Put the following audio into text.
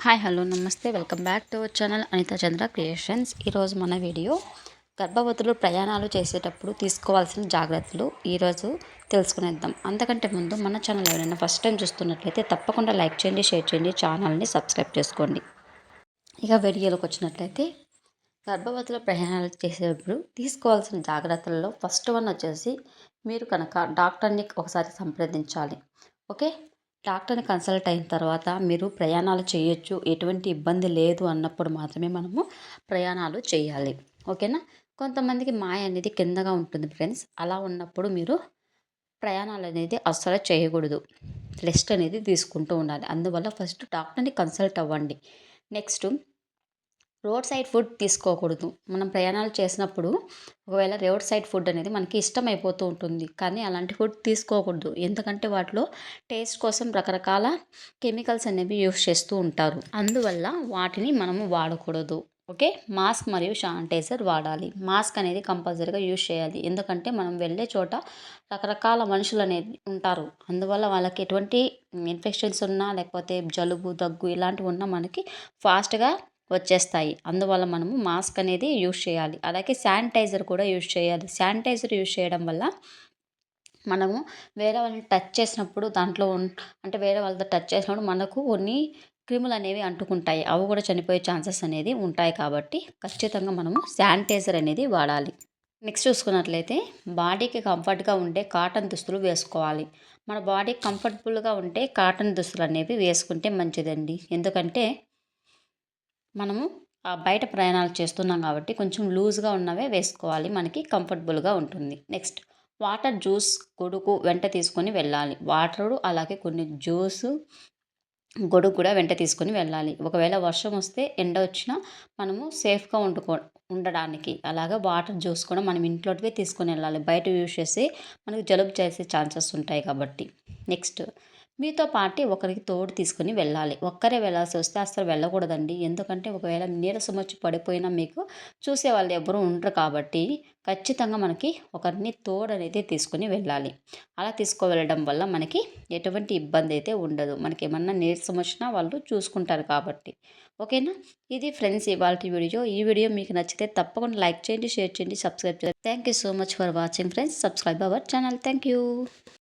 Hi hello నమస్తే welcome back to our channel Anitha Chandra creations. ఈరోజు మన వీడియో గర్భవతులు ప్రయాణాలు చేసేటప్పుడు తీసుకోవాల్సిన జాగ్రత్తలు ఈరోజు తెలుసుకునేద్దాం. అంతకంటే ముందు మన ఛానల్ ఎవరైనా ఫస్ట్ టైం చూస్తున్నట్లయితే తప్పకుండా లైక్ చేయండి, షేర్ చేయండి, ఛానల్ని సబ్స్క్రైబ్ చేసుకోండి. ఇక వీడియోలోకి వచ్చినట్లయితే గర్భవతుల ప్రయాణాలు చేసేటప్పుడు తీసుకోవాల్సిన జాగ్రత్తలలో ఫస్ట్ వన్ వచ్చేసి మీరు కనుక డాక్టర్ని ఒకసారి సంప్రదించాలి. ఓకే, డాక్టర్ని కన్సల్ట్ అయిన తర్వాత మీరు ప్రయాణాలు చేయొచ్చు, ఎటువంటి ఇబ్బంది లేదు అన్నప్పుడు మాత్రమే మనము ప్రయాణాలు చేయాలి. ఓకేనా. కొంతమందికి మాయ అనేది కిందగా ఉంటుంది ఫ్రెండ్స్. అలా ఉన్నప్పుడు మీరు ప్రయాణాలు అనేది అస్సలు చేయకూడదు. రెస్ట్ అనేది తీసుకుంటూ ఉండాలి. అందువల్ల ఫస్ట్ డాక్టర్ని కన్సల్ట్ అవ్వండి. నెక్స్ట్, రోడ్ సైడ్ ఫుడ్ తీసుకోకూడదు. మనం ప్రయాణాలు చేసినప్పుడు ఒకవేళ రోడ్ సైడ్ ఫుడ్ అనేది మనకి ఇష్టమైపోతూ ఉంటుంది, కానీ అలాంటి ఫుడ్ తీసుకోకూడదు. ఎందుకంటే వాటిలో టేస్ట్ కోసం రకరకాల కెమికల్స్ అనేవి యూస్ చేస్తూ ఉంటారు. అందువల్ల వాటిని మనము వాడకూడదు. ఓకే, మాస్క్ మరియు శానిటైజర్ వాడాలి. మాస్క్ అనేది కంపల్సరీగా యూజ్ చేయాలి. ఎందుకంటే మనం వెళ్ళే చోట రకరకాల మనుషులు అనేది ఉంటారు. అందువల్ల వాళ్ళకి ఎటువంటి ఇన్ఫెక్షన్స్ ఉన్నా, లేకపోతే జలుబు దగ్గు ఇలాంటివి ఉన్నా మనకి ఫాస్ట్గా వచ్చేస్తాయి. అందువల్ల మనము మాస్క్ అనేది యూజ్ చేయాలి. అలాగే శానిటైజర్ కూడా యూజ్ చేయాలి. శానిటైజర్ యూజ్ చేయడం వల్ల మనము వేరే వాళ్ళని టచ్ చేసినప్పుడు దాంట్లో అంటే వేరే వాళ్ళతో టచ్ చేసినప్పుడు మనకు కొన్ని క్రిములు అనేవి అంటుకుంటాయి. అవి కూడా చనిపోయే ఛాన్సెస్ అనేది ఉంటాయి. కాబట్టి ఖచ్చితంగా మనము శానిటైజర్ అనేది వాడాలి. నెక్స్ట్ చూసుకున్నట్లయితే బాడీకి కంఫర్ట్గా ఉండే కాటన్ దుస్తులు వేసుకోవాలి. మన బాడీకి కంఫర్టబుల్గా ఉంటే కాటన్ దుస్తులు అనేవి వేసుకుంటే మంచిదండి. ఎందుకంటే మనము బయట ప్రయాణాలు చేస్తున్నాం కాబట్టి కొంచెం లూజ్గా ఉన్నవే వేసుకోవాలి, మనకి కంఫర్టబుల్గా ఉంటుంది. నెక్స్ట్, వాటర్, జ్యూస్, గొడుగు వెంట తీసుకొని వెళ్ళాలి. వాటరు అలాగే కొన్ని జ్యూసు, గొడుగు కూడా వెంట తీసుకొని వెళ్ళాలి. ఒకవేళ వర్షం వస్తే ఎండ వచ్చినా మనము సేఫ్గా ఉండడానికి అలాగా వాటర్, జ్యూస్ కూడా మనం ఇంట్లోటివే తీసుకొని వెళ్ళాలి. బయట యూస్ చేసి మనకు జలుబు చేసే ఛాన్సెస్ ఉంటాయి కాబట్టి. నెక్స్ట్, మీతో పాటు ఒకరికి తోడు తీసుకుని వెళ్ళాలి. ఒక్కరే వెళ్ళాల్సి వస్తే అస్సలు వెళ్ళకూడదండి. ఎందుకంటే ఒకవేళ నీరసం వచ్చి పడిపోయినా మీకు చూసేవాళ్ళు ఎవరు ఉండరు. కాబట్టి ఖచ్చితంగా మనకి ఒకరిని తోడు అనేది తీసుకుని వెళ్ళాలి. అలా తీసుకువెళ్ళడం వల్ల మనకి ఎటువంటి ఇబ్బంది అయితే ఉండదు. మనకి ఏమన్నా నీరసం వచ్చినా వాళ్ళు చూసుకుంటారు కాబట్టి. ఓకేనా. ఇది ఫ్రెండ్స్ ఇవాల్టి వీడియో. ఈ వీడియో మీకు నచ్చితే తప్పకుండా లైక్ చేయండి, షేర్ చేయండి, సబ్స్క్రైబ్ చేయండి. Thank you so much for watching friends. Subscribe our channel. Thank you.